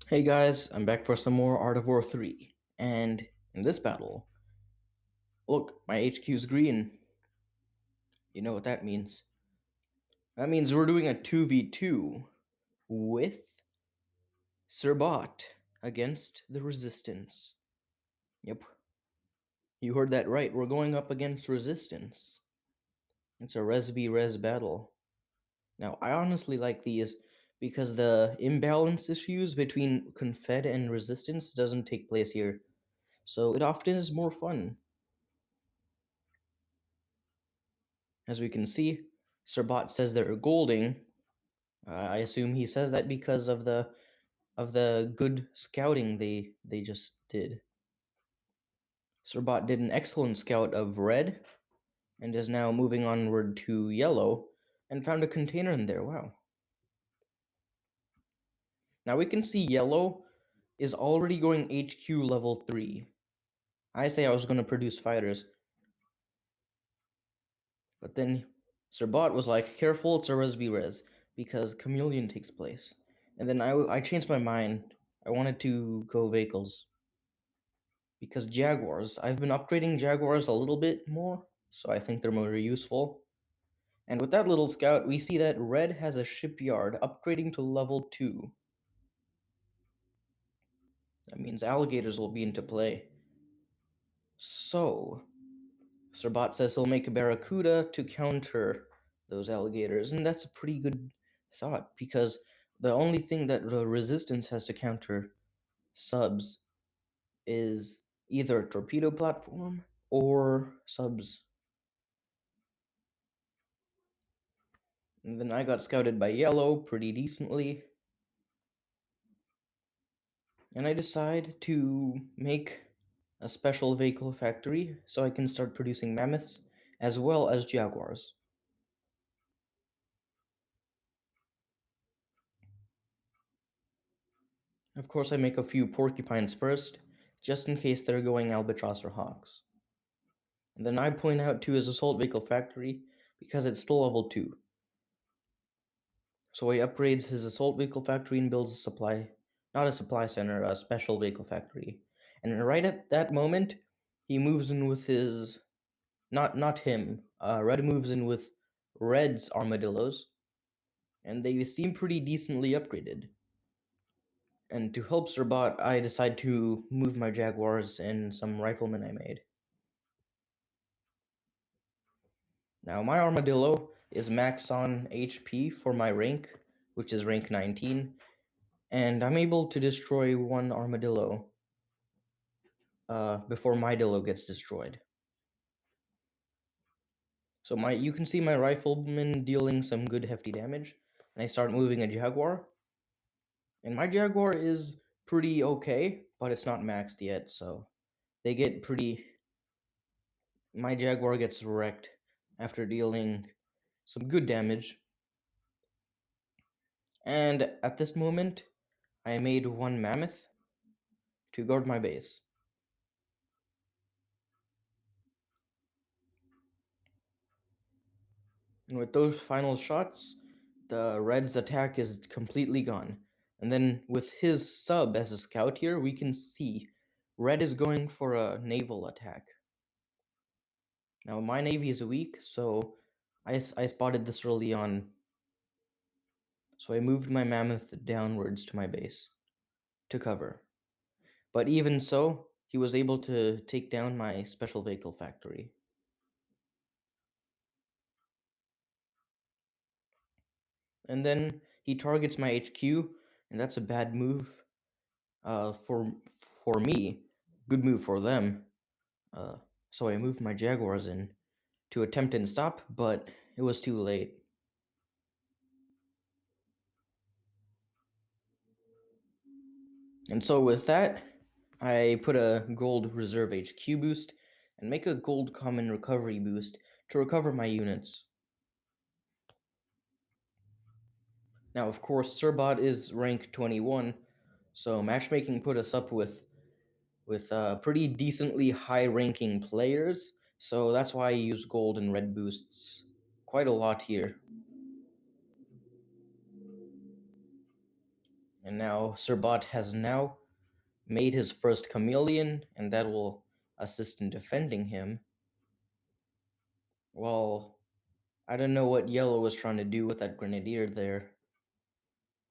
Hey guys, I'm back for some more Art of War 3. And in this battle, look, my HQ's green. You know what that means. That means we're doing a 2v2 with Sirbot against the Resistance. Yep, you heard that right. We're going up against Resistance. It's a res v res battle. Now, I honestly like these because the imbalance issues between Confed and Resistance doesn't take place here. So it often is more fun. As we can see, Sirbot says they're golding. I assume he says that because of the good scouting they just did. Sirbot did an excellent scout of red and is now moving onward to yellow and found a container in there. Wow. Now we can see yellow is already going HQ level 3. I say I was going to produce fighters, but then Sirbot was like, careful, it's a res v res, because Chameleon takes place. And then I changed my mind. I wanted to go vehicles. Because Jaguars, I've been upgrading Jaguars a little bit more, so I think they're more useful. And with that little scout, we see that Red has a shipyard upgrading to level 2. That means alligators will be into play. So, Sirbot says he'll make a Barracuda to counter those alligators, and that's a pretty good thought, because the only thing that the Resistance has to counter subs is either a torpedo platform or subs. And then I got scouted by Yellow pretty decently, and I decide to make a special vehicle factory so I can start producing mammoths as well as jaguars. Of course, I make a few porcupines first, just in case they're going albatross or hawks. And then I point out to his assault vehicle factory because it's still level 2. So he upgrades his assault vehicle factory and builds a not a supply center, a special vehicle factory. And right at that moment, he moves in with his, not him, Red moves in with Red's armadillos, and they seem pretty decently upgraded. And to help Sirbot, I decide to move my Jaguars and some riflemen I made. Now, my armadillo is max on HP for my rank, which is rank 19, and I'm able to destroy one armadillo before my dillo gets destroyed. So you can see my rifleman dealing some good hefty damage, and I start moving a Jaguar. And my Jaguar is pretty okay, but it's not maxed yet, so they get pretty. My Jaguar gets wrecked after dealing some good damage. And at this moment, I made one mammoth to guard my base. And with those final shots, the Red's attack is completely gone. And then with his sub as a scout here, we can see Red is going for a naval attack. Now, my navy is weak, so I spotted this early on. So I moved my mammoth downwards to my base to cover. But even so, he was able to take down my special vehicle factory. And then he targets my HQ, and that's a bad move for me. Good move for them. So I moved my Jaguars in to attempt and stop, but it was too late. And so with that, I put a gold reserve HQ boost and make a gold common recovery boost to recover my units. Now, of course, Sirbot is rank 21, so matchmaking put us up with pretty decently high-ranking players. So that's why I use gold and red boosts quite a lot here. And now Sirbot has now made his first chameleon, and that will assist in defending him. Well, I don't know what Yellow was trying to do with that grenadier there,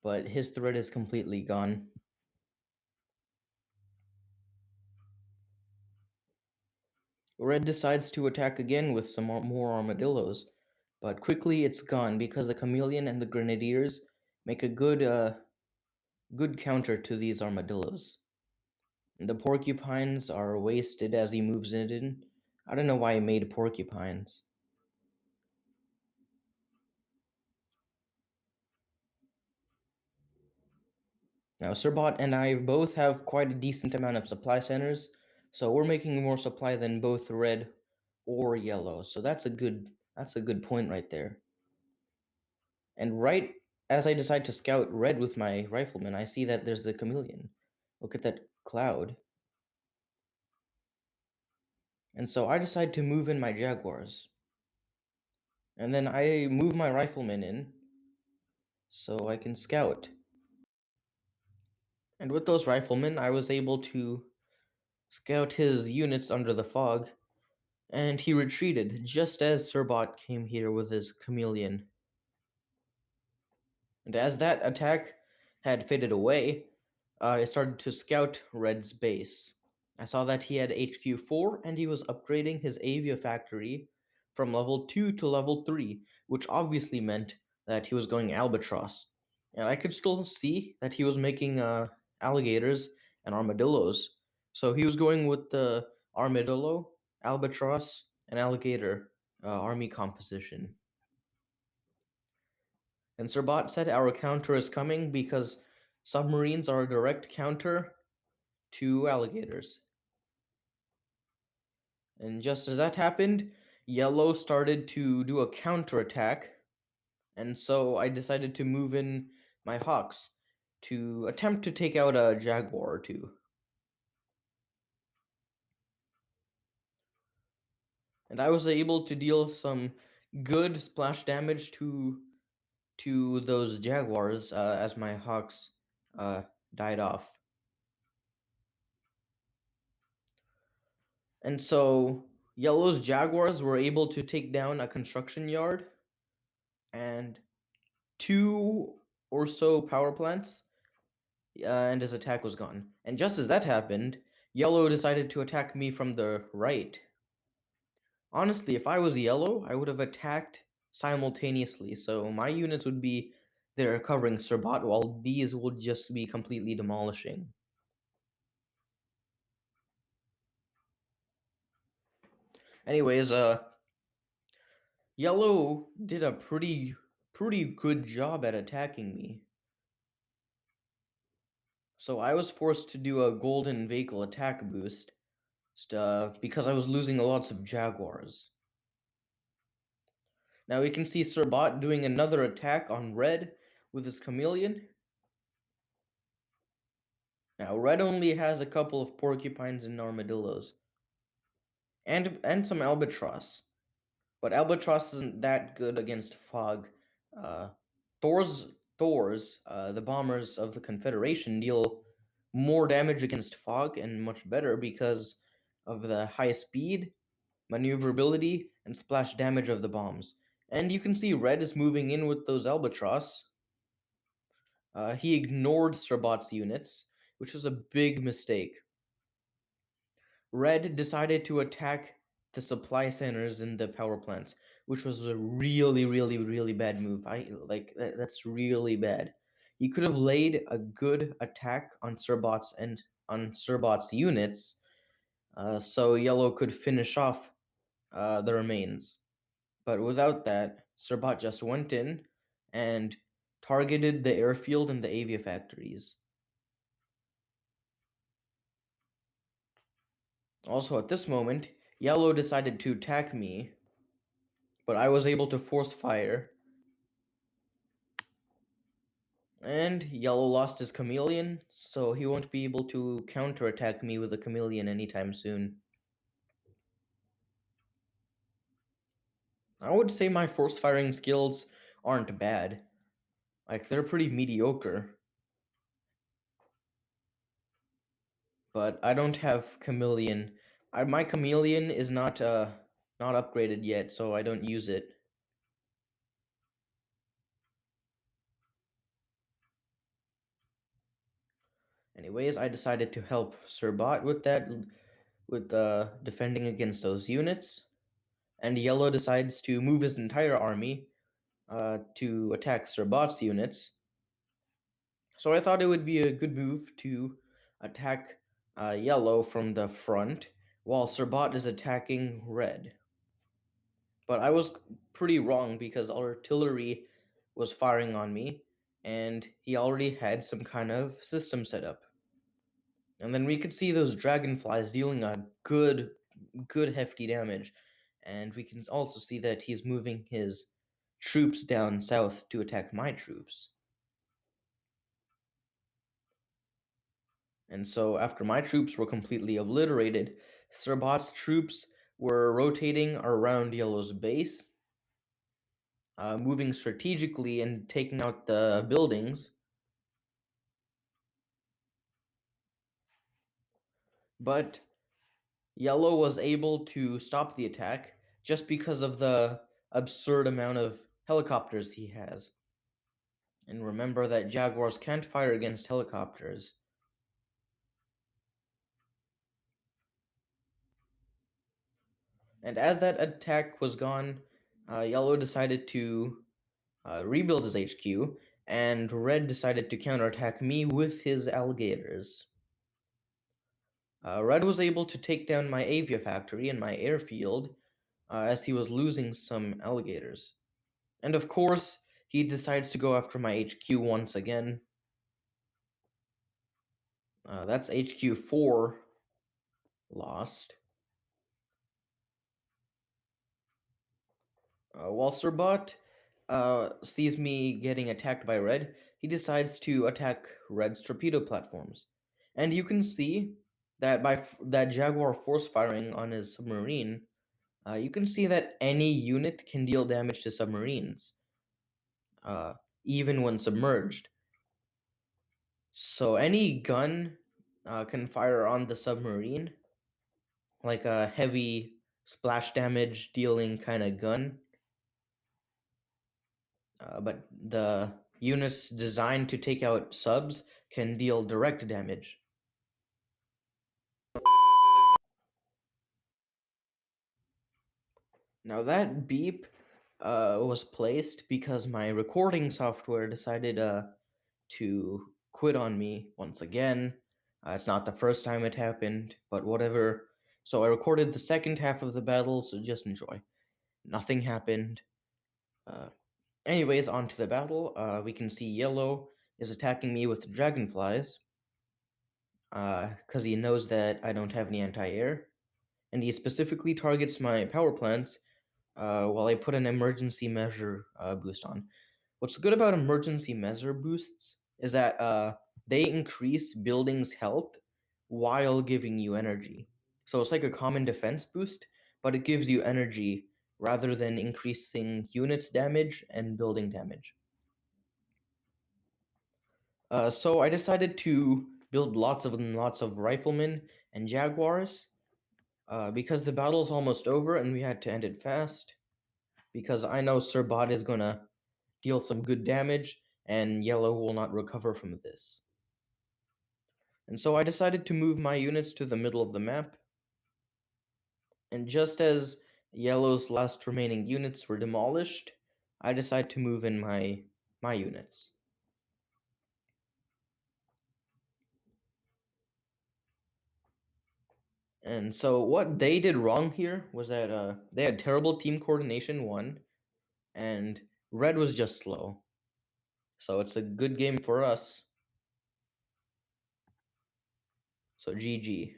but his threat is completely gone. Red decides to attack again with some more armadillos, but quickly it's gone because the chameleon and the grenadiers make a good counter to these armadillos. The porcupines are wasted as he moves it in. I don't know why he made porcupines. Now, Sirbot and I both have quite a decent amount of supply centers, so we're making more supply than both red or yellow. So that's a good point right there. And right as I decide to scout red with my rifleman, I see that there's a chameleon. Look at that cloud. And so I decide to move in my jaguars. And then I move my rifleman in so I can scout. And with those riflemen, I was able to scout his units under the fog, and he retreated just as Sirbot came here with his chameleon. And as that attack had faded away, I started to scout Red's base. I saw that he had HQ 4 and he was upgrading his Avia factory from level 2 to level 3, which obviously meant that he was going Albatross. And I could still see that he was making alligators and armadillos. So he was going with the armadillo, albatross, and alligator army composition. And Sirbot said our counter is coming because submarines are a direct counter to alligators. And just as that happened, Yellow started to do a counterattack, and so I decided to move in my Hawks to attempt to take out a Jaguar or two. And I was able to deal some good splash damage to those Jaguars as my Hawks uh, died off. And so Yellow's Jaguars were able to take down a construction yard and two or so power plants, and his attack was gone. And just as that happened, Yellow decided to attack me from the right. Honestly, if I was Yellow, I would have attacked simultaneously, so my units would be there covering Sirbot, while these would just be completely demolishing. Anyways, Yellow did a pretty good job at attacking me. So I was forced to do a golden vehicle attack boost because I was losing lots of Jaguars. Now we can see Sirbot doing another attack on Red with his chameleon. Now Red only has a couple of porcupines and armadillos, and some albatross. But albatross isn't that good against fog. Uh, Thor's, the bombers of the Confederation deal more damage against fog and much better because of the high speed, maneuverability, and splash damage of the bombs. And you can see Red is moving in with those albatross. He ignored Strabot's units, which was a big mistake. Red decided to attack the supply centers in the power plants, which was a really bad move. That's really bad. He could have laid a good attack on Sirbot's units, so Yellow could finish off the remains. But without that, Sirbot just went in and targeted the airfield and the Avia factories. Also, at this moment, Yellow decided to attack me, but I was able to force fire. And Yellow lost his chameleon, so he won't be able to counterattack me with a chameleon anytime soon. I would say my force firing skills aren't bad. Like, they're pretty mediocre. but I don't have chameleon. My chameleon is not upgraded yet, so I don't use it. Anyways, I decided to help Sir Bot with that, with defending against those units. And Yellow decides to move his entire army to attack Sir Bot's units. So I thought it would be a good move to attack Yellow from the front while Sir Bot is attacking Red. But I was pretty wrong because artillery was firing on me, and he already had some kind of system set up. And then we could see those dragonflies dealing a good hefty damage. And we can also see that he's moving his troops down south to attack my troops. And so after my troops were completely obliterated, Sirbat's troops were rotating around Yellow's base, moving strategically and taking out the buildings. But Yellow was able to stop the attack just because of the absurd amount of helicopters he has. And remember that Jaguars can't fire against helicopters. And as that attack was gone, Yellow decided to rebuild his HQ, and Red decided to counterattack me with his alligators. Red was able to take down my Avia factory and my airfield as he was losing some alligators. And of course, he decides to go after my HQ once again. That's HQ 4 lost. While Sirbot sees me getting attacked by Red, he decides to attack Red's torpedo platforms. And you can see that that Jaguar force firing on his submarine, you can see that any unit can deal damage to submarines, uh, even when submerged. So any gun can fire on the submarine, like a heavy splash damage dealing kind of gun. But the units designed to take out subs can deal direct damage. Now that beep was placed because my recording software decided to quit on me once again. It's not the first time it happened, but whatever. So I recorded the second half of the battle, so just enjoy. Nothing happened. Uh, Anyways, on to the battle. We can see Yellow is attacking me with dragonflies because he knows that I don't have any anti-air, and he specifically targets my power plants while I put an emergency measure boost on. What's good about emergency measure boosts is that they increase buildings' health while giving you energy. So it's like a common defense boost, but it gives you energy rather than increasing units damage and building damage. So I decided to build lots of and lots of riflemen and jaguars because the battle's almost over and we had to end it fast. Because I know Sir Bot is gonna deal some good damage and Yellow will not recover from this. And so I decided to move my units to the middle of the map. And just as Yellow's last remaining units were demolished, I decided to move in my units. And so what they did wrong here was that they had terrible team coordination, one, and Red was just slow. So it's a good game for us. So GG.